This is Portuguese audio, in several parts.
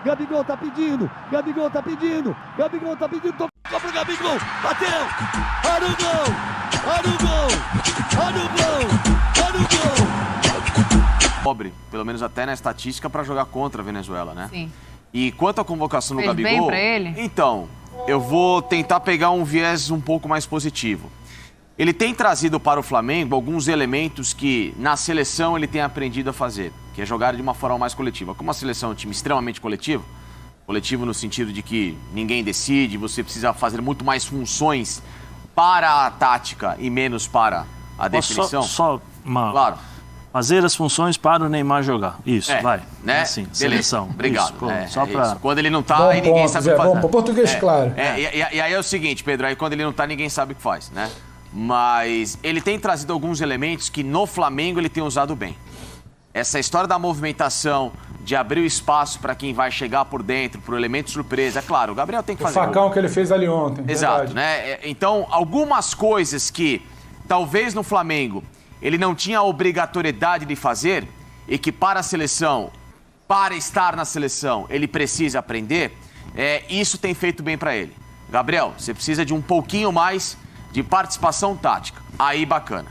Gabigol tá pedindo, Gabigol tá pedindo, Gabigol tá pedindo, tocou pro Gabigol, bateu, olha o gol, olha o gol, olha o gol, olha o gol. Pobre, pelo menos até na estatística, para jogar contra a Venezuela, né? Sim. E quanto à convocação do Fez Gabigol... bem pra ele? Então, eu vou tentar pegar um viés um pouco mais positivo. Ele tem trazido para o Flamengo alguns elementos que na seleção ele tem aprendido a fazer, que é jogar de uma forma mais coletiva. Como a seleção é um time extremamente coletivo no sentido de que ninguém decide, você precisa fazer muito mais funções para a tática e menos para a definição. Claro. Fazer as funções para o Neymar jogar. Isso, vai. Né? Assim, seleção. Obrigado. Isso, só pra... Quando ele não tá, aí ninguém sabe o que fazer. Bom, português, claro. E aí é o seguinte, Pedro, aí quando ele não tá, ninguém sabe o que faz, né? Mas ele tem trazido alguns elementos que no Flamengo ele tem usado bem. Essa história da movimentação, de abrir o espaço para quem vai chegar por dentro, pro elemento surpresa. É claro, o Gabriel tem que fazer. O facão que ele fez ali ontem. Exato, né? Então, algumas coisas que talvez no Flamengo ele não tinha a obrigatoriedade de fazer e que para a seleção, para estar na seleção, ele precisa aprender, isso tem feito bem para ele. Gabriel, você precisa de um pouquinho mais de participação tática. Aí, bacana.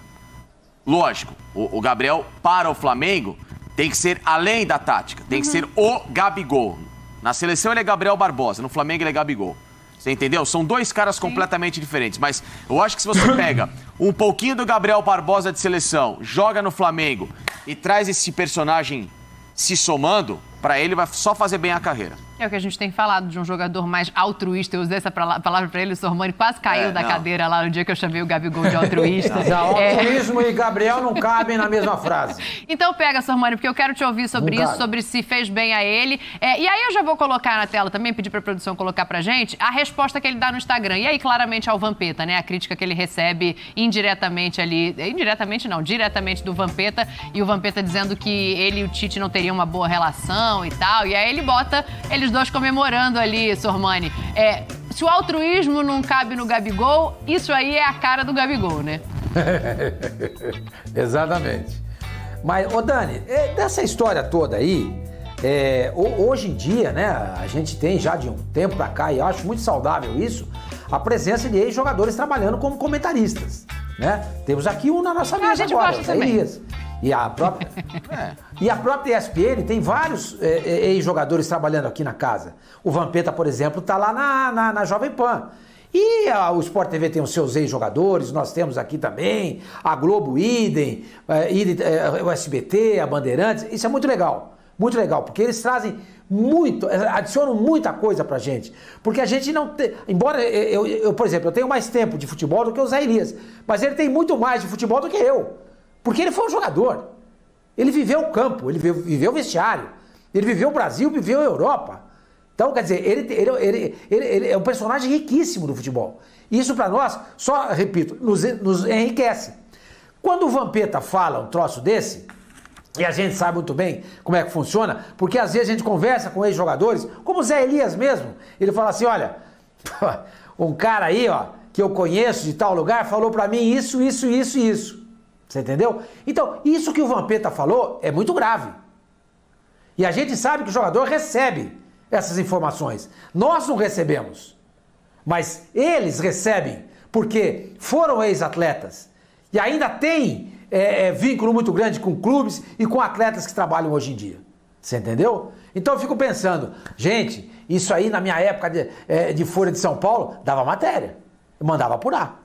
Lógico, o Gabriel, para o Flamengo, tem que ser além da tática. Tem que ser o Gabigol. Na seleção ele é Gabriel Barbosa, no Flamengo ele é Gabigol. Você entendeu? São dois caras completamente diferentes. Mas eu acho que se você pega um pouquinho do Gabriel Barbosa de seleção, joga no Flamengo e traz esse personagem se somando, pra ele vai só fazer bem a carreira. É o que a gente tem falado de um jogador mais altruísta. Eu usei essa palavra pra ele, o Sormani quase caiu da cadeira lá no dia que eu chamei o Gabigol de altruísta. Altruísmo e Gabriel não cabem na mesma frase. Então pega, Sormani, porque eu quero te ouvir sobre isso, sobre se fez bem a ele. E aí eu já vou colocar na tela também, pedir pra produção colocar pra gente, a resposta que ele dá no Instagram. E aí, claramente, ao Vampeta, né? A crítica que ele recebe indiretamente ali. Indiretamente não, diretamente do Vampeta. E o Vampeta dizendo que ele e o Tite não teriam uma boa relação e tal. E aí ele bota eles dois comemorando ali, Sormani. Se o altruísmo não cabe no Gabigol, isso aí é a cara do Gabigol, né? Exatamente. Mas, ô Dani, dessa história toda aí, hoje em dia, né, a gente tem já de um tempo pra cá, e eu acho muito saudável isso, a presença de ex-jogadores trabalhando como comentaristas, né? Temos aqui um na nossa mesa a gente agora, gosta também. Elias. E a própria, e a própria ESPN tem vários ex-jogadores trabalhando aqui na casa. O Vampeta, por exemplo, está lá na Jovem Pan. E o Sport TV tem os seus ex-jogadores, nós temos aqui também, a Globo idem, o SBT, a Bandeirantes. Isso é muito legal, porque eles trazem muito, adicionam muita coisa pra gente. Porque a gente não tem... Embora eu, por exemplo, eu tenho mais tempo de futebol do que o Zé Elias, mas ele tem muito mais de futebol do que eu. Porque ele foi um jogador. Ele viveu o campo, ele viveu o vestiário, ele viveu o Brasil, viveu a Europa. Então, quer dizer, ele é um personagem riquíssimo do futebol. E isso pra nós, só, repito, nos enriquece. Quando o Vampeta fala um troço desse, e a gente sabe muito bem como é que funciona, porque às vezes a gente conversa com ex-jogadores, como o Zé Elias mesmo, ele fala assim, olha, um cara aí, ó, que eu conheço de tal lugar, falou pra mim isso. Você entendeu? Então, isso que o Vampeta falou é muito grave. E a gente sabe que o jogador recebe essas informações. Nós não recebemos. Mas eles recebem porque foram ex-atletas. E ainda tem vínculo muito grande com clubes e com atletas que trabalham hoje em dia. Você entendeu? Então eu fico pensando, gente, isso aí na minha época de Folha de São Paulo, dava matéria. Eu mandava apurar.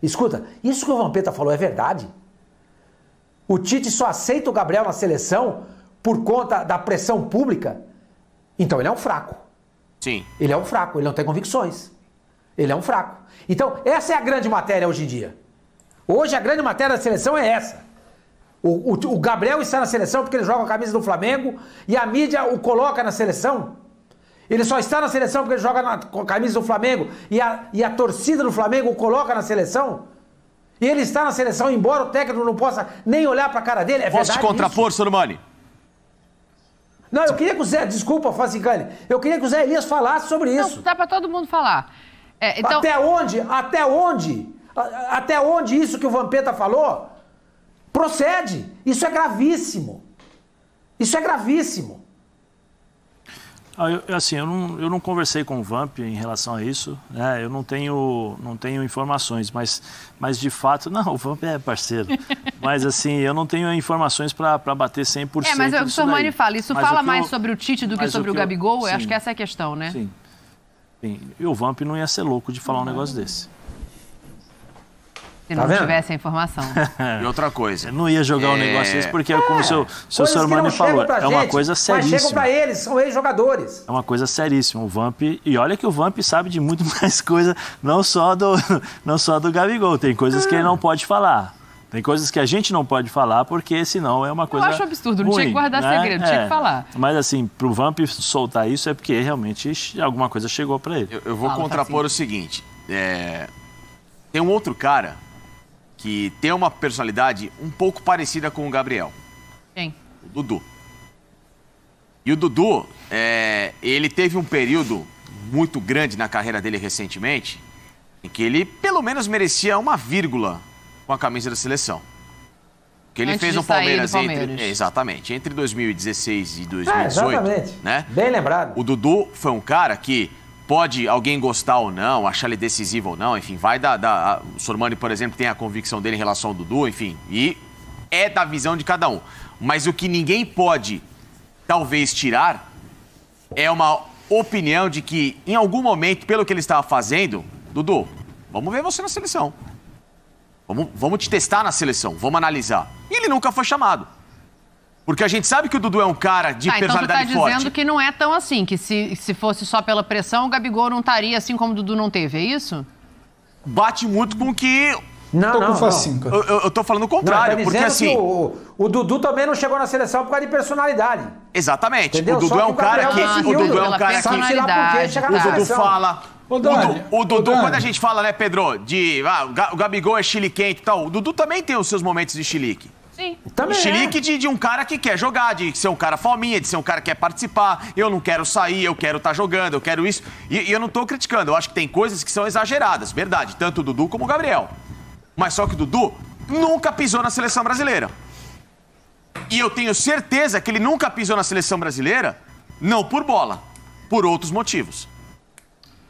Escuta, isso que o Vampeta falou é verdade? O Tite só aceita o Gabriel na seleção por conta da pressão pública? Então ele é um fraco. Sim. Ele é um fraco, ele não tem convicções. Ele é um fraco. Então essa é a grande matéria hoje em dia. Hoje a grande matéria da seleção é essa. O Gabriel está na seleção porque ele joga a camisa do Flamengo e a mídia o coloca na seleção. Ele só está na seleção porque ele joga com a camisa do Flamengo e a torcida do Flamengo o coloca na seleção. E ele está na seleção, embora o técnico não possa nem olhar para a cara dele. É Posso te contrapor, Sormani? Não, eu queria que o Zé... Desculpa, Facicani. Eu queria que o Zé Elias falasse sobre isso. Não, dá para todo mundo falar. Então... Até onde isso que o Vampeta falou procede? Isso é gravíssimo. Isso é gravíssimo. Eu não conversei com o Vamp em relação a isso, né? Eu não tenho informações, mas de fato, não, o Vamp é parceiro. Mas assim, eu não tenho informações para bater 100%. Mas o Sormani fala, isso mas fala mais sobre o Tite do que sobre o Gabigol? Eu acho que essa é a questão, né? Sim. E o Vamp não ia ser louco de falar um negócio desse. Se não tivesse a informação. E outra coisa. Eu não ia jogar um negócio desse, porque, como o seu Sormani falou, é uma coisa seríssima. Mas chegam pra eles, são ex-jogadores. É uma coisa seríssima. O Vamp, e olha que o Vamp sabe de muito mais coisa, não só do Gabigol. Tem coisas que ele não pode falar. Tem coisas que a gente não pode falar, porque senão é uma coisa. Eu acho absurdo, não ruim, tinha que guardar segredo, tinha que falar. Mas assim, pro Vamp soltar isso é porque realmente alguma coisa chegou pra ele. Eu vou contrapor o seguinte: tem um outro cara que tem uma personalidade um pouco parecida com o Gabriel. Quem? O Dudu. E o Dudu, ele teve um período muito grande na carreira dele recentemente, em que ele pelo menos merecia uma vírgula com a camisa da seleção. Que ele fez no Palmeiras, exatamente, entre 2016 e 2018. Exatamente. Né? Bem lembrado. O Dudu foi um cara que pode alguém gostar ou não, achar ele decisivo ou não, enfim, vai o Sormani, por exemplo, tem a convicção dele em relação ao Dudu, enfim, e é da visão de cada um. Mas o que ninguém pode, talvez, tirar é uma opinião de que, em algum momento, pelo que ele estava fazendo, Dudu, vamos ver você na seleção. Vamos te testar na seleção, vamos analisar. E ele nunca foi chamado. Porque a gente sabe que o Dudu é um cara de personalidade forte. Então tu tá dizendo que não é tão assim, que se fosse só pela pressão, o Gabigol não estaria assim como o Dudu não teve, é isso? Bate muito com o que... Eu tô falando o contrário, tá porque assim... Que o Dudu também não chegou na seleção por causa de personalidade. Exatamente. Entendeu? O Dudu é um cara que... O Dudu é um cara que... O Dudu fala... O Dudu, quando a gente fala, né, Pedro, o Gabigol é chiliquento e tal, o Dudu também tem os seus momentos de chilique. Sim. O chilique de um cara que quer jogar, de ser um cara fominha, de ser um cara que quer participar. Eu não quero sair, eu quero estar jogando, eu quero isso. E eu não tô criticando, eu acho que tem coisas que são exageradas, verdade, tanto o Dudu como o Gabriel. Mas só que o Dudu nunca pisou na seleção brasileira. E eu tenho certeza que ele nunca pisou na seleção brasileira, não por bola, por outros motivos.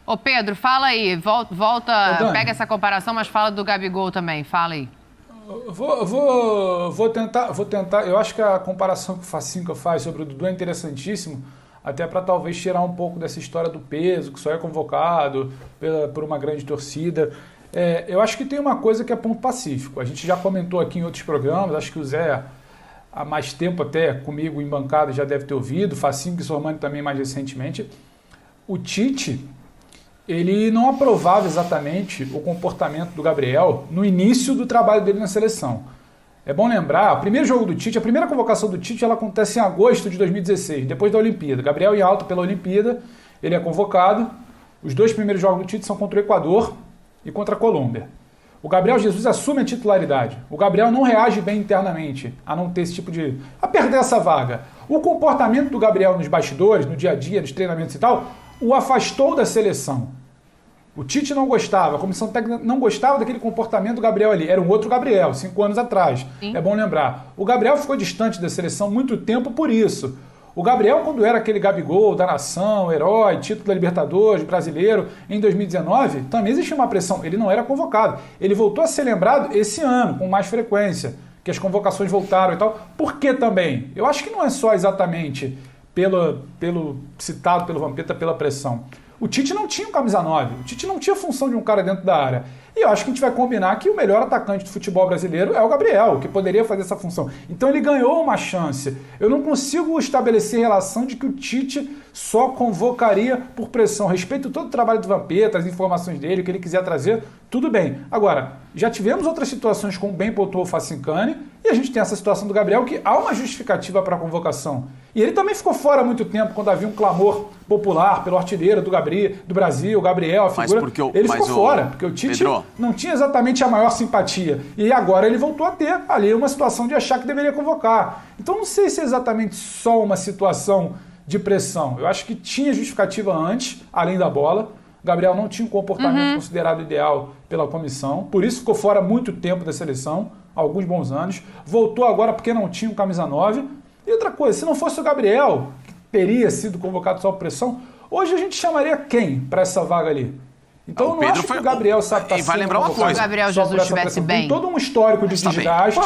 Ô Pedro, fala aí, volta, pega essa comparação, mas fala do Gabigol também, fala aí. Vou tentar. Eu acho que a comparação que o Facinca faz sobre o Dudu é interessantíssimo, até para talvez tirar um pouco dessa história do peso, que só é convocado por uma grande torcida. Eu acho que tem uma coisa que é ponto pacífico. A gente já comentou aqui em outros programas, acho que o Zé, há mais tempo até comigo em bancada, já deve ter ouvido, Facinca e Sormani também mais recentemente. O Tite... ele não aprovava exatamente o comportamento do Gabriel no início do trabalho dele na seleção. É bom lembrar, o primeiro jogo do Tite, a primeira convocação do Tite, ela acontece em agosto de 2016, depois da Olimpíada. Gabriel em alta pela Olimpíada, ele é convocado. Os dois primeiros jogos do Tite são contra o Equador e contra a Colômbia. O Gabriel Jesus assume a titularidade. O Gabriel não reage bem internamente a não ter esse tipo de... a perder essa vaga. O comportamento do Gabriel nos bastidores, no dia a dia, nos treinamentos e tal... o afastou da seleção. O Tite não gostava, a comissão técnica não gostava daquele comportamento do Gabriel ali. Era um outro Gabriel, 5 anos atrás. Sim. É bom lembrar. O Gabriel ficou distante da seleção muito tempo por isso. O Gabriel, quando era aquele Gabigol da nação, herói, título da Libertadores, brasileiro, em 2019, também existia uma pressão. Ele não era convocado. Ele voltou a ser lembrado esse ano, com mais frequência, que as convocações voltaram e tal. Por que também? Eu acho que não é só exatamente... pelo citado pelo Vampeta, pela pressão. O Tite não tinha um camisa 9, o Tite não tinha função de um cara dentro da área. E eu acho que a gente vai combinar que o melhor atacante do futebol brasileiro é o Gabriel, que poderia fazer essa função. Então ele ganhou uma chance. Eu não consigo estabelecer relação de que o Tite só convocaria por pressão. Respeito todo o trabalho do Vampeta, as informações dele, o que ele quiser trazer, tudo bem. Agora, já tivemos outras situações, como bem pontuou o Facincani, e a gente tem essa situação do Gabriel, que há uma justificativa para a convocação. E ele também ficou fora há muito tempo, quando havia um clamor popular pelo artilheiro do Brasil, o Gabriel, a figura. Ele ficou fora, porque o Tite não tinha exatamente a maior simpatia. E agora ele voltou a ter ali uma situação de achar que deveria convocar. Então não sei se é exatamente só uma situação de pressão. Eu acho que tinha justificativa antes, além da bola. O Gabriel não tinha um comportamento considerado ideal pela comissão, por isso ficou fora muito tempo da seleção, alguns bons anos. Voltou agora porque não tinha um camisa 9. E outra coisa, se não fosse o Gabriel, teria sido convocado sob pressão, hoje a gente chamaria quem para essa vaga ali? Então eu não acho que o Gabriel sabe estar vai lembrar uma coisa. Se o Gabriel Jesus estivesse bem. Tem todo um histórico de desgaste,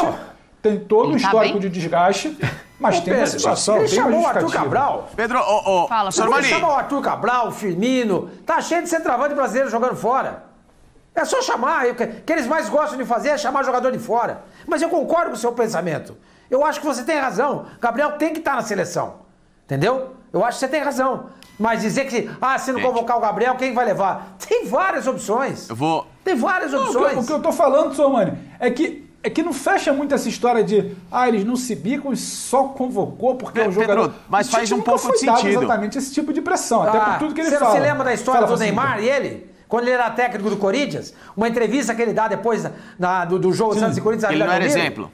tem todo um histórico de desgaste, mas tem uma situação. Ele chamou o Arthur Cabral. Pedro, Fala, Sormani. Ele chamou o Arthur Cabral, o Firmino. Tá cheio de centroavante brasileiro jogando fora. É só chamar. O que eles mais gostam de fazer é chamar jogador de fora. Mas eu concordo com o seu pensamento. Eu acho que você tem razão. Gabriel tem que estar na seleção. Entendeu? Eu acho que você tem razão. Mas dizer que, se não convocar o Gabriel, quem vai levar? Tem várias opções. Tem várias opções. O que eu tô falando, Sormani, é que não fecha muito essa história de eles não se bicam e só convocou porque o jogador... Pedro, mas faz um pouco de sentido. Exatamente esse tipo de pressão, até por tudo que ele fala. Você lembra da história do Neymar e ele? Quando ele era técnico do Corinthians, uma entrevista que ele dá depois do jogo Santos e Corinthians... Ele não era exemplo.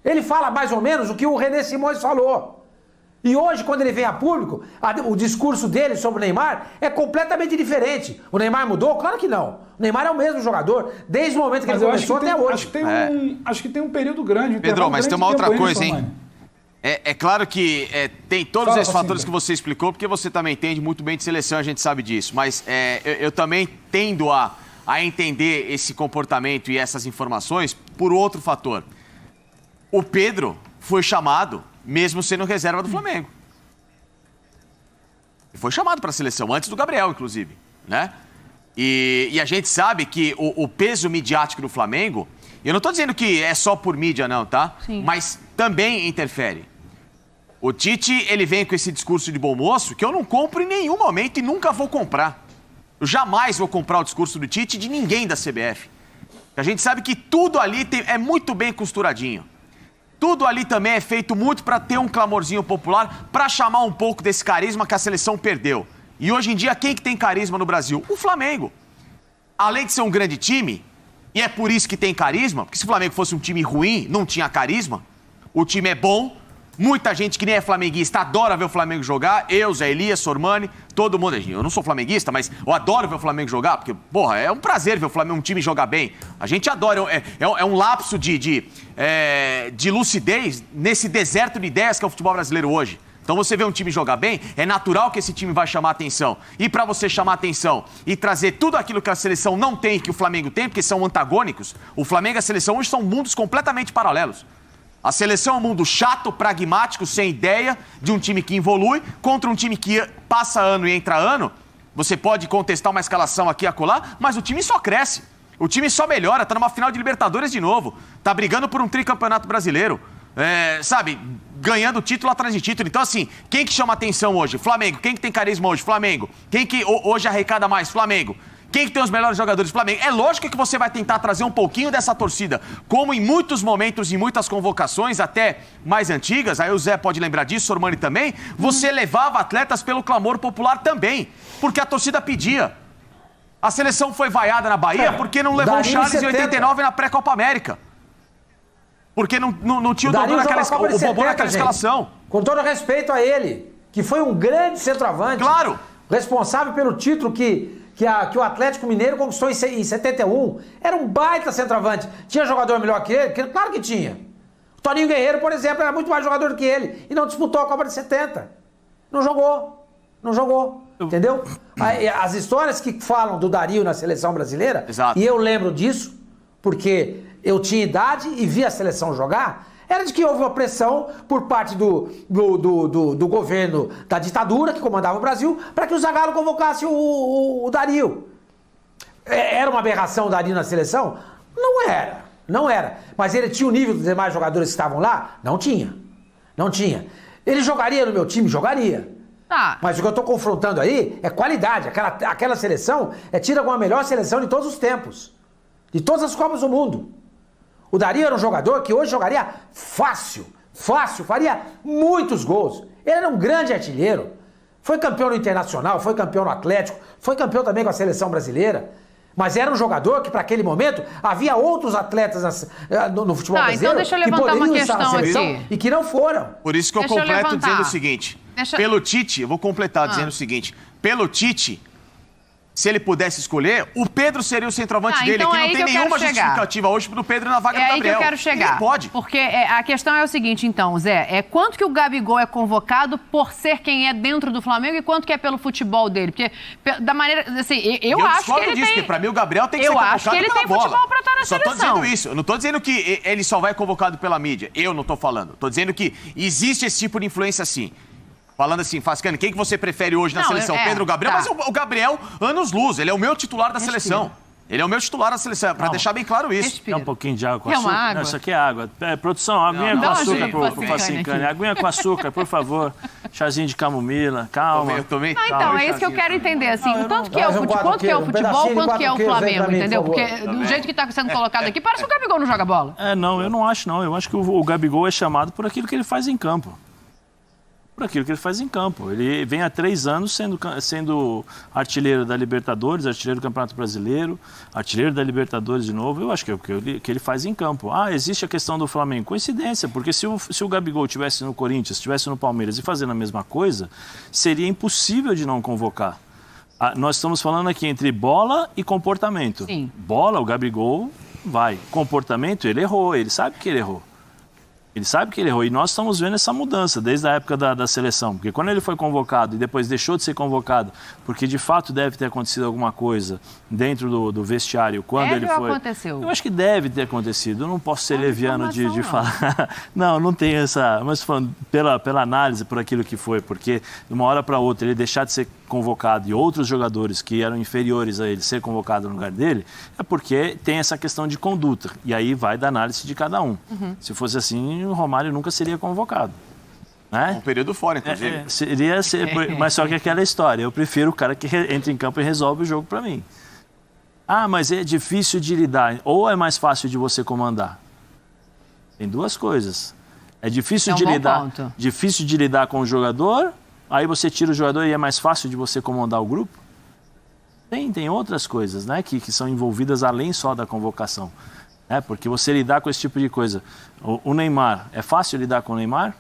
Ele fala mais ou menos o que o René Simões falou. E hoje, quando ele vem a público, o discurso dele sobre o Neymar é completamente diferente. O Neymar mudou? Claro que não. O Neymar é o mesmo jogador, desde o momento que ele começou até hoje. Acho que tem um período grande. Pedro, mas tem uma outra coisa, hein? É claro que tem todos esses fatores que você explicou, porque você também entende muito bem de seleção, a gente sabe disso. Mas eu também tendo a entender esse comportamento e essas informações por outro fator. O Pedro foi chamado mesmo sendo reserva do Flamengo. Ele foi chamado para a seleção, antes do Gabriel, inclusive, né? E a gente sabe que o peso midiático do Flamengo, eu não estou dizendo que é só por mídia, não, tá? Sim. Mas também interfere. O Tite, ele vem com esse discurso de bom moço que eu não compro em nenhum momento e nunca vou comprar. Eu jamais vou comprar o discurso do Tite de ninguém da CBF. A gente sabe que tudo ali é muito bem costuradinho. Tudo ali também é feito muito para ter um clamorzinho popular, para chamar um pouco desse carisma que a seleção perdeu. E hoje em dia, quem que tem carisma no Brasil? O Flamengo. Além de ser um grande time, e é por isso que tem carisma, porque se o Flamengo fosse um time ruim, não tinha carisma. O time é bom, muita gente que nem é flamenguista adora ver o Flamengo jogar. Eu, Zé Elias, Sormani, todo mundo. Eu não sou flamenguista, mas eu adoro ver o Flamengo jogar, porque, porra, é um prazer ver o Flamengo, um time jogar bem. A gente adora, é um lapso de lucidez nesse deserto de ideias que é o futebol brasileiro hoje. Então você vê um time jogar bem, é natural que esse time vai chamar atenção. E para você chamar atenção e trazer tudo aquilo que a seleção não tem e que o Flamengo tem, porque são antagônicos, o Flamengo e a seleção hoje são mundos completamente paralelos. A seleção é um mundo chato, pragmático, sem ideia, de um time que evolui, contra um time que passa ano e entra ano. Você pode contestar uma escalação aqui e acolá, mas o time só cresce. O time só melhora, tá numa final de Libertadores de novo. Tá brigando por um tricampeonato brasileiro. Ganhando título atrás de título. Então, assim, quem que chama atenção hoje? Flamengo. Quem que tem carisma hoje? Flamengo. Quem que hoje arrecada mais? Flamengo. Quem que tem os melhores jogadores do Flamengo? É lógico que você vai tentar trazer um pouquinho dessa torcida, como em muitos momentos, em muitas convocações, até mais antigas, aí o Zé pode lembrar disso, o Sormani também, você levava atletas pelo clamor popular também, porque a torcida pedia. A seleção foi vaiada na Bahia porque não levou o Charles em 89 na pré-Copa América. Porque não tinha o Dodô naquela escalação. Com todo respeito a ele, que foi um grande centroavante. Claro. Responsável pelo título que o Atlético Mineiro conquistou em 71. Era um baita centroavante. Tinha jogador melhor que ele? Claro que tinha. O Toninho Guerreiro, por exemplo, era muito mais jogador do que ele. E não disputou a Copa de 70. Não jogou. Entendeu? As histórias que falam do Dario na seleção brasileira, exato, e eu lembro disso, porque eu tinha idade e vi a seleção jogar, era de que houve uma pressão por parte do governo da ditadura que comandava o Brasil para que o Zagallo convocasse o Dario. Era uma aberração o Dario na seleção? Não era. Mas ele tinha o nível dos demais jogadores que estavam lá? Não tinha. Ele jogaria no meu time? Jogaria. Mas o que eu estou confrontando aí é qualidade. Aquela seleção é tida como a melhor seleção de todos os tempos. De todas as Copas do Mundo. O Dario era um jogador que hoje jogaria fácil, faria muitos gols. Ele era um grande artilheiro. Foi campeão no Internacional, foi campeão no Atlético, foi campeão também com a seleção brasileira. Mas era um jogador que, para aquele momento, havia outros atletas no futebol brasileiro então deixa eu levantar uma questão aqui. E que não foram. Por isso que eu completo dizendo o seguinte. Pelo Tite, eu vou completar dizendo o seguinte. Pelo Tite, se ele pudesse escolher, o Pedro seria o centroavante dele, então que é não aí tem que eu nenhuma quero chegar. justificativa hoje do Pedro na vaga do É aí Gabriel. que eu quero chegar. Ele pode. Porque a questão é o seguinte, então, Zé, quanto que o Gabigol é convocado por ser quem é dentro do Flamengo e quanto que é pelo futebol dele? Porque, da maneira, assim, eu acho que ele disso, tem... porque pra mim o Gabriel tem que ser convocado Eu acho que ele tem pela bola. futebol pra estar na Só seleção. tô dizendo isso. Eu não tô dizendo que ele só vai convocado pela mídia. Eu não tô falando. Tô dizendo que existe esse tipo de influência sim. Falando assim, Fascani, quem que você prefere hoje na seleção? Pedro ou Gabriel? Tá. Mas o Gabriel, anos-luz, ele é o meu titular da seleção. Ele é o meu titular da seleção, pra deixar bem claro isso. Respira. Quer um pouquinho de água com Quer açúcar? uma água? Não, isso aqui é água. Produção, aguinha com Dá uma açúcar ajuda pro pro Facincani. Aguinha com açúcar, por favor. Chazinho de camomila, calma. Eu tomei. Então, é isso que eu quero entender, assim, quanto que é o Mas um futebol, quanto que é o quatro futebol, queijos, quanto que é o queijo, vem Flamengo, pra mim, entendeu? por Porque favor. do jeito que tá sendo colocado aqui, parece que o Gabigol não joga bola. Não, eu não acho, não. Eu acho que o Gabigol é chamado por aquilo que ele faz em campo. Por aquilo que ele faz em campo. Ele vem há 3 anos sendo artilheiro da Libertadores, artilheiro do Campeonato Brasileiro, artilheiro da Libertadores de novo. Eu acho que é o que ele faz em campo. Existe a questão do Flamengo. Coincidência, porque se o Gabigol estivesse no Corinthians, estivesse no Palmeiras e fazendo a mesma coisa, seria impossível de não convocar. Nós estamos falando aqui entre bola e comportamento. Sim. Bola, o Gabigol vai. Comportamento, ele errou. Ele sabe que ele errou. Ele sabe que ele errou. E nós estamos vendo essa mudança desde a época da seleção. Porque quando ele foi convocado e depois deixou de ser convocado, porque de fato deve ter acontecido alguma coisa dentro do vestiário quando ele foi... aconteceu? Eu acho que deve ter acontecido. Eu não posso ser leviano de informação, falar. Não tem essa... Mas falando pela análise, por aquilo que foi. Porque de uma hora para outra ele deixar de ser convocado e outros jogadores que eram inferiores a ele ser convocado no lugar dele, é porque tem essa questão de conduta. E aí vai da análise de cada um. Se fosse assim, o Romário nunca seria convocado. Né? Um período fora, inclusive. Seria ser, mas só que aquela história. Eu prefiro o cara que entra em campo e resolve o jogo para mim. Mas é difícil de lidar. Ou é mais fácil de você comandar? Tem duas coisas. É difícil difícil de lidar com o jogador. Aí você tira o jogador e é mais fácil de você comandar o grupo? Tem outras coisas, né, que são envolvidas além só da convocação. Porque você lidar com esse tipo de coisa. O Neymar, é fácil lidar com o Neymar?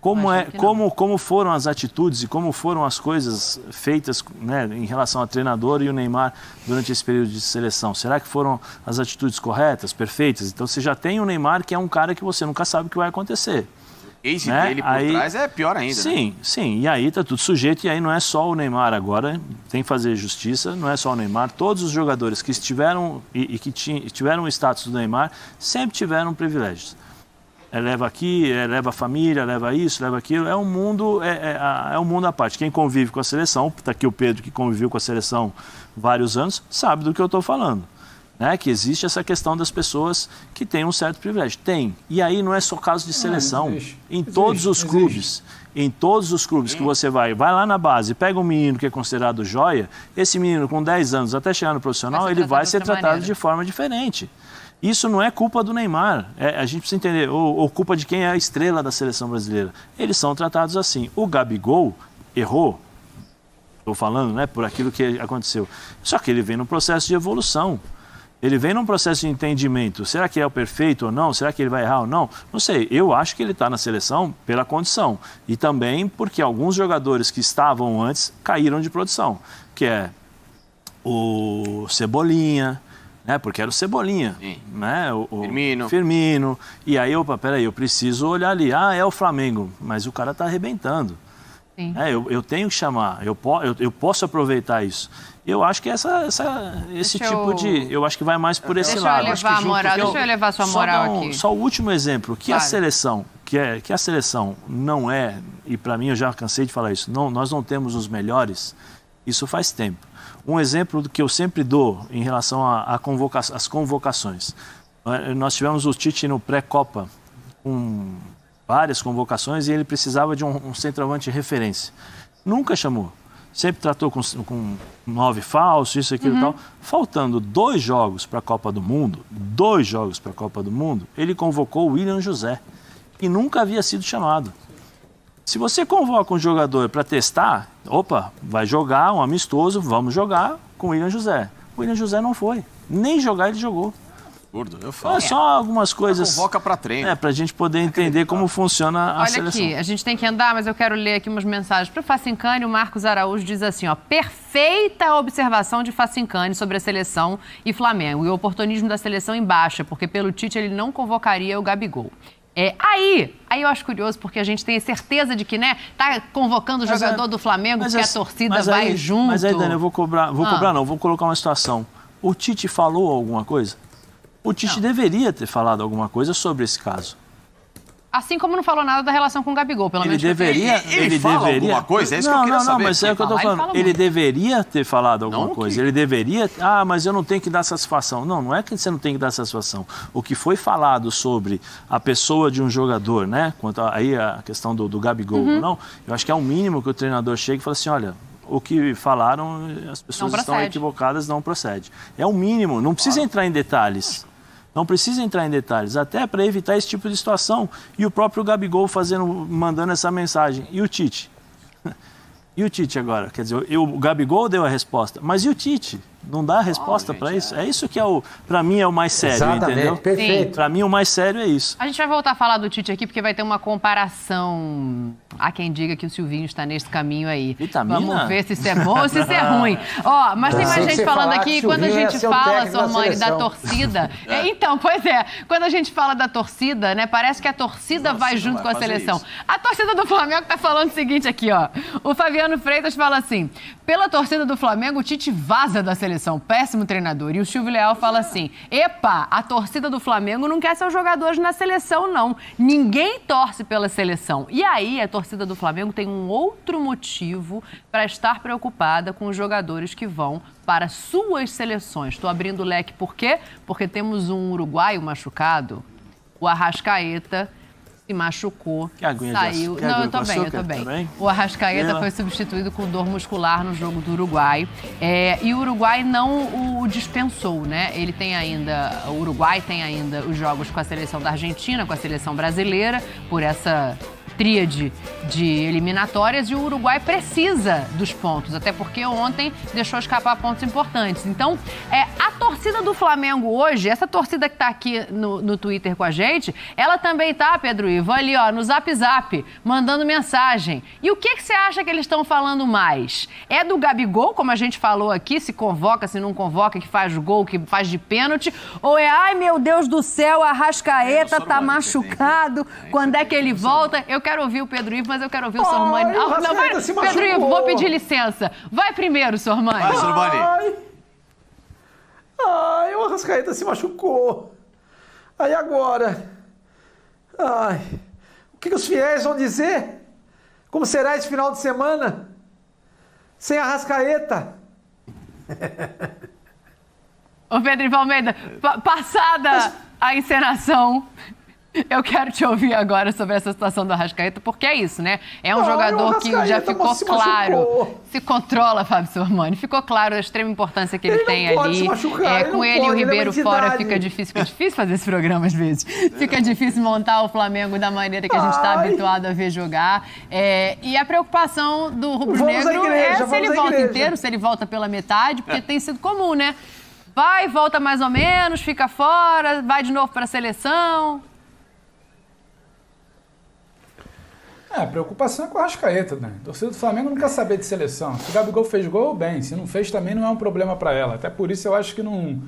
Como foram as atitudes e como foram as coisas feitas, né, em relação ao treinador e o Neymar durante esse período de seleção? Será que foram as atitudes corretas, perfeitas? Então você já tem o Neymar, que é um cara que você nunca sabe o que vai acontecer. Esse dele por trás é pior ainda. Sim. E aí tá tudo sujeito. E aí não é só o Neymar agora. Tem que fazer justiça. Não é só o Neymar. Todos os jogadores que estiveram e que tiveram o status do Neymar sempre tiveram privilégios. Leva aqui, leva a família, leva isso, leva aquilo. É um mundo à parte. Quem convive com a seleção, está aqui o Pedro que conviveu com a seleção vários anos, sabe do que eu estou falando. Que existe essa questão das pessoas que têm um certo privilégio. Tem. E aí não é só caso de seleção. Em todos os clubes que você vai lá na base, pega um menino que é considerado joia, esse menino com 10 anos até chegar no profissional, ele vai ser tratado de forma diferente. Isso não é culpa do Neymar. A gente precisa entender, ou culpa de quem é a estrela da seleção brasileira. Eles são tratados assim. O Gabigol errou, estou falando, né, por aquilo que aconteceu. Só que ele vem num processo de evolução. Ele vem num processo de entendimento. Será que é o perfeito ou não? Será que ele vai errar ou não? Não sei. Eu acho que ele está na seleção pela condição. E também porque alguns jogadores que estavam antes caíram de produção. Que é o Cebolinha, né? Porque era o Cebolinha. Né? O Firmino. E aí, peraí, eu preciso olhar ali. É o Flamengo. Mas o cara está arrebentando. Eu tenho que chamar. Eu posso aproveitar isso. Eu acho que esse tipo de... Eu acho que vai mais por esse lado. Deixa eu elevar sua moral aqui. Só o último exemplo. Que a seleção, que a seleção não é... E para mim, eu já cansei de falar isso. Nós não temos os melhores. Isso faz tempo. Um exemplo do que eu sempre dou em relação às convocações. Nós tivemos o Tite no pré-Copa com várias convocações e ele precisava de um centroavante de referência. Nunca chamou. Sempre tratou com 9 falsos, isso, aquilo e tal. Faltando 2 jogos para a Copa do Mundo, ele convocou o William José, que nunca havia sido chamado. Se você convoca um jogador para testar, vai jogar um amistoso, vamos jogar com o William José. O William José não foi, nem jogar ele jogou. Absurdo, eu falo. É só algumas coisas. Convoca pra treino. Pra gente poder entender como funciona a seleção. Olha aqui, a gente tem que andar, mas eu quero ler aqui umas mensagens para o Facincani. O Marcos Araújo diz assim, ó, perfeita observação de Facincani sobre a seleção e Flamengo. E o oportunismo da seleção em baixa, porque pelo Tite ele não convocaria o Gabigol. Aí eu acho curioso, porque a gente tem certeza de que, né, tá convocando o jogador do Flamengo, porque a torcida vai junto. Mas aí, Dani, eu vou colocar uma situação. O Tite falou alguma coisa? O Tite deveria ter falado alguma coisa sobre esse caso. Assim como não falou nada da relação com o Gabigol, pelo menos. Ele fala alguma coisa? É isso que eu queria saber. Não, mas é o que eu tô falando. Ele deveria ter falado alguma coisa. Ele deveria... mas eu não tenho que dar satisfação. Não é que você não tem que dar satisfação. O que foi falado sobre a pessoa de um jogador, né? Quanto aí a questão do Gabigol, não, eu acho que é o mínimo que o treinador chega e fala assim, olha... O que falaram, as pessoas estão equivocadas, não procede. É o mínimo, não precisa entrar em detalhes. Não precisa entrar em detalhes, até para evitar esse tipo de situação. E o próprio Gabigol mandando essa mensagem. E o Tite? E o Tite agora? Quer dizer, o Gabigol deu a resposta, mas e o Tite? Não dá a resposta para isso? É isso que para mim é o mais sério, exatamente, entendeu? Perfeito. Para mim o mais sério é isso. A gente vai voltar a falar do Tite aqui, porque vai ter uma comparação. Há quem diga que o Silvinho está nesse caminho aí. Vitamina? Vamos ver se isso é bom ou se isso é ruim. Mas tem mais gente falando aqui, quando a gente fala, Sormani, da torcida... Então, pois é, quando a gente fala da torcida, né, parece que a torcida vai junto com a seleção. Isso. A torcida do Flamengo está falando o seguinte aqui, ó. O Fabiano Freitas fala assim, pela torcida do Flamengo, o Tite vaza da seleção. Péssimo treinador. E o Silvio Leal fala assim, a torcida do Flamengo não quer seus jogadores na seleção, não. Ninguém torce pela seleção. E aí, a torcida do Flamengo tem um outro motivo para estar preocupada com os jogadores que vão para suas seleções. Estou abrindo o leque por quê? Porque temos um uruguaio machucado, o Arrascaeta, se machucou, saiu... Não, eu tô bem. O Arrascaeta foi substituído com dor muscular no jogo do Uruguai. E o Uruguai não o dispensou, né? O Uruguai tem ainda os jogos com a seleção da Argentina, com a seleção brasileira, por essa tríade de eliminatórias, e o Uruguai precisa dos pontos, até porque ontem deixou escapar pontos importantes. Então, a torcida do Flamengo hoje, essa torcida que está aqui no Twitter com a gente, ela também tá, Pedro Ivo, ali ó, no Zap Zap, mandando mensagem. E o que você acha que eles estão falando mais? É do Gabigol, como a gente falou aqui, se convoca, se não convoca, que faz gol, que faz de pênalti, ou ai meu Deus do céu, a Arrascaeta tá machucado, quando é que ele volta? Eu quero ouvir o Pedro Ivo, mas eu quero ouvir o Sormani. Pedro Ivo, vou pedir licença. Vai primeiro, Sormani. Vai, Sormani. O Arrascaeta se machucou. Aí agora? O que os fiéis vão dizer? Como será esse final de semana? Sem Arrascaeta? Ô Pedro Ivo Almeida, passada a encenação... Eu quero te ouvir agora sobre essa situação do Arrascaeta, porque é isso, né? É um jogador que já ficou claro. Se controla, Fábio Sormani. Ficou claro a extrema importância que ele tem ali. Com ele e o Ribeiro fora fica difícil fazer esse programa às vezes. Fica difícil montar o Flamengo da maneira que a gente está habituado a ver jogar. E a preocupação do rubro-negro é se ele volta inteiro, se ele volta pela metade, porque tem sido comum, né? Vai, volta mais ou menos, fica fora, vai de novo para a seleção. A preocupação é com o Arrascaeta, né? A torcida do Flamengo não quer saber de seleção. Se o Gabigol fez gol, bem. Se não fez, também não é um problema para ela. Até por isso eu acho que não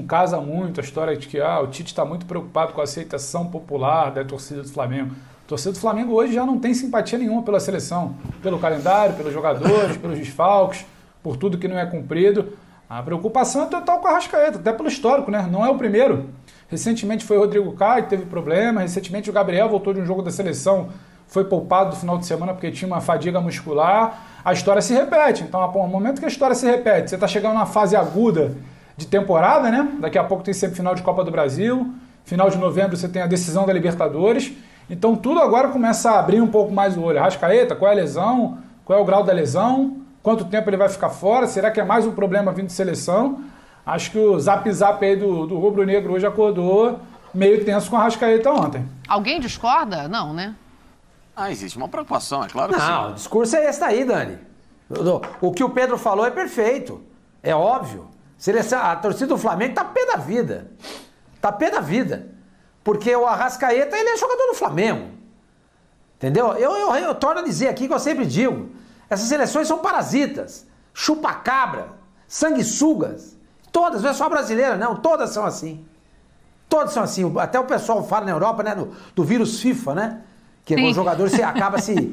casa muito a história de que o Tite está muito preocupado com a aceitação popular da torcida do Flamengo. A torcida do Flamengo hoje já não tem simpatia nenhuma pela seleção. Pelo calendário, pelos jogadores, pelos desfalques, por tudo que não é cumprido. A preocupação é total com o Arrascaeta, até pelo histórico, né? Não é o primeiro. Recentemente foi o Rodrigo Caio, que teve problema. Recentemente o Gabriel voltou de um jogo da seleção, foi poupado do final de semana porque tinha uma fadiga muscular. A história se repete. Então, no momento que a história se repete, você está chegando numa fase aguda de temporada, né? Daqui a pouco tem semifinal de Copa do Brasil. Final de novembro você tem a decisão da Libertadores. Então, tudo agora começa a abrir um pouco mais o olho. Arrascaeta, qual é a lesão? Qual é o grau da lesão? Quanto tempo ele vai ficar fora? Será que é mais um problema vindo de seleção? Acho que o zap-zap aí do rubro-negro hoje acordou meio tenso com a Arrascaeta ontem. Alguém discorda? Não, né? Existe uma preocupação, é claro que sim. Não, o discurso é esse daí, Dani. O que o Pedro falou é perfeito. É óbvio. A torcida do Flamengo tá pé da vida. Tá pé da vida. Porque o Arrascaeta, ele é jogador do Flamengo. Entendeu? Eu torno a dizer aqui que eu sempre digo. Essas seleções são parasitas. Chupa-cabra. Sanguessugas. Todas, não é só a brasileira, não. Todas são assim. Todas são assim. Até o pessoal fala na Europa, né? Do vírus FIFA, né? Que o jogador acaba se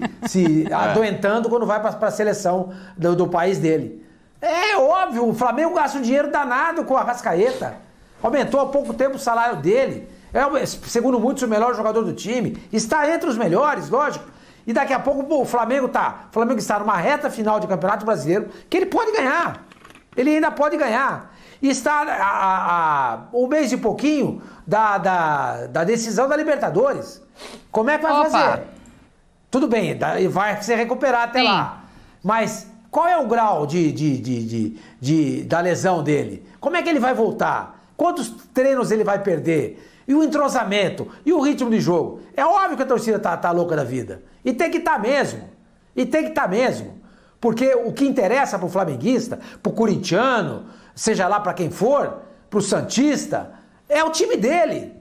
adoentando quando vai para a seleção do país dele. É óbvio, o Flamengo gasta um dinheiro danado com o Arrascaeta. Aumentou há pouco tempo o salário dele. É, segundo muitos, o melhor jogador do time. Está entre os melhores, lógico. E daqui a pouco o Flamengo está numa reta final de Campeonato Brasileiro que ele pode ganhar. Ele ainda pode ganhar. E está um mês e pouquinho da decisão da Libertadores. Como é que vai fazer? Tudo bem, vai se recuperar até lá. Mas qual é o grau da lesão dele? Como é que ele vai voltar? Quantos treinos ele vai perder? E o entrosamento? E o ritmo de jogo? É óbvio que a torcida tá louca da vida. E tem que estar mesmo. Porque o que interessa pro flamenguista, pro corintiano, seja lá para quem for, pro santista, é o time dele.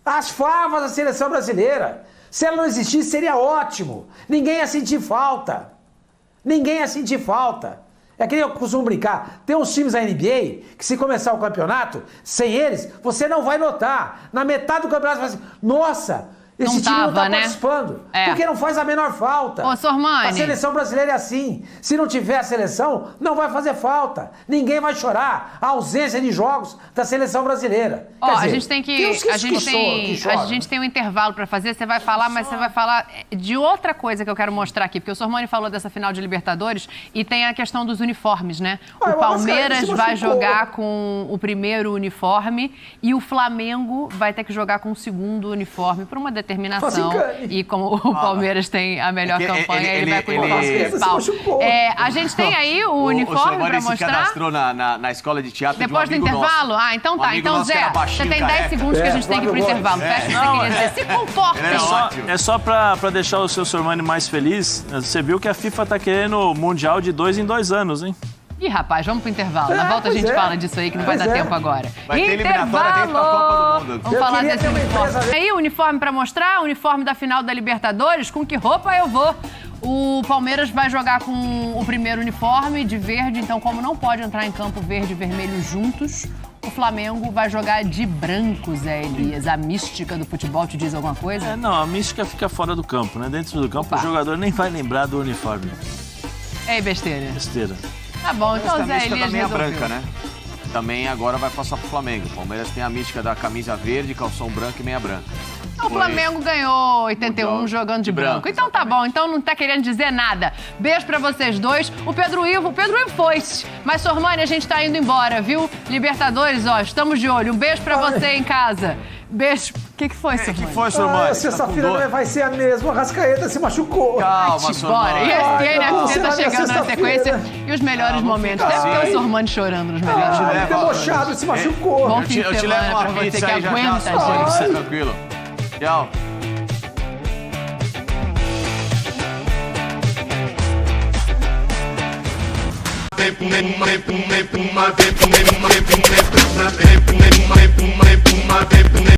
As favas da seleção brasileira. Se ela não existisse, seria ótimo. Ninguém ia sentir falta. É que eu costumo brincar. Tem uns times da NBA que, se começar o campeonato, sem eles, você não vai notar. Na metade do campeonato você vai dizer, nossa, esse time não tá participando. Porque não faz a menor falta. Ô, Sormani. A seleção brasileira é assim. Se não tiver a seleção, não vai fazer falta. Ninguém vai chorar a ausência de jogos da seleção brasileira. Ó, a gente tem a gente tem um intervalo pra fazer. Você vai falar, mas você vai falar de outra coisa que eu quero mostrar aqui. Porque o Sormani falou dessa final de Libertadores e tem a questão dos uniformes, né? O Palmeiras vai jogar com o primeiro uniforme e o Flamengo vai ter que jogar com o segundo uniforme por uma determinação. E como o Palmeiras tem a melhor campanha, ele vai com o uniforme principal. A gente tem aí o uniforme pra mostrar. Se cadastrou na escola de teatro depois do intervalo? Nosso. Então tá. Então, Zé, você tem 10 segundos que a gente tem que ir pro intervalo. Fecha o que você queria dizer. Se comportem. É só pra deixar o seu Sormani mais feliz. Você viu que a FIFA tá querendo o Mundial de 2 em 2 anos, hein? Ih, rapaz, vamos pro intervalo. Na volta a gente fala disso aí, que não vai dar tempo agora. Vai ter eliminatória dentro da Copa do Mundo. Vamos falar desse uniforme. Aí, o uniforme pra mostrar, o uniforme da final da Libertadores. Com que roupa eu vou? O Palmeiras vai jogar com o primeiro uniforme de verde, então como não pode entrar em campo verde e vermelho juntos, o Flamengo vai jogar de branco, Zé Elias. A mística do futebol te diz alguma coisa? Não, a mística fica fora do campo, né? Dentro do campo o jogador nem vai lembrar do uniforme. Besteira. Besteira. Tá bom, então o Zé Elias também é resolveu. branca, né? Também agora vai passar pro Flamengo. O Palmeiras tem a mística da camisa verde, calção branco e meia branca. O Flamengo ganhou 81 jogando de branco. Então tá bom, então não tá querendo dizer nada. Beijo pra vocês dois. O Pedro Ivo foi-se. Mas, Sormani, a gente tá indo embora, viu? Libertadores, ó, estamos de olho. Um beijo pra você em casa. Beijo. O que foi, Sormani? O que foi, Sormani? Sexta-feira vai ser a mesma. A Rascaeta se machucou. Calma, Sormani. E a ESPN tá chegando na sequência. E os melhores momentos. Deve ter o Sormani chorando nos melhores momentos. Debochado, se machucou. Bom fim de semana pra você que aguenta, gente. Tranquilo. Tchau.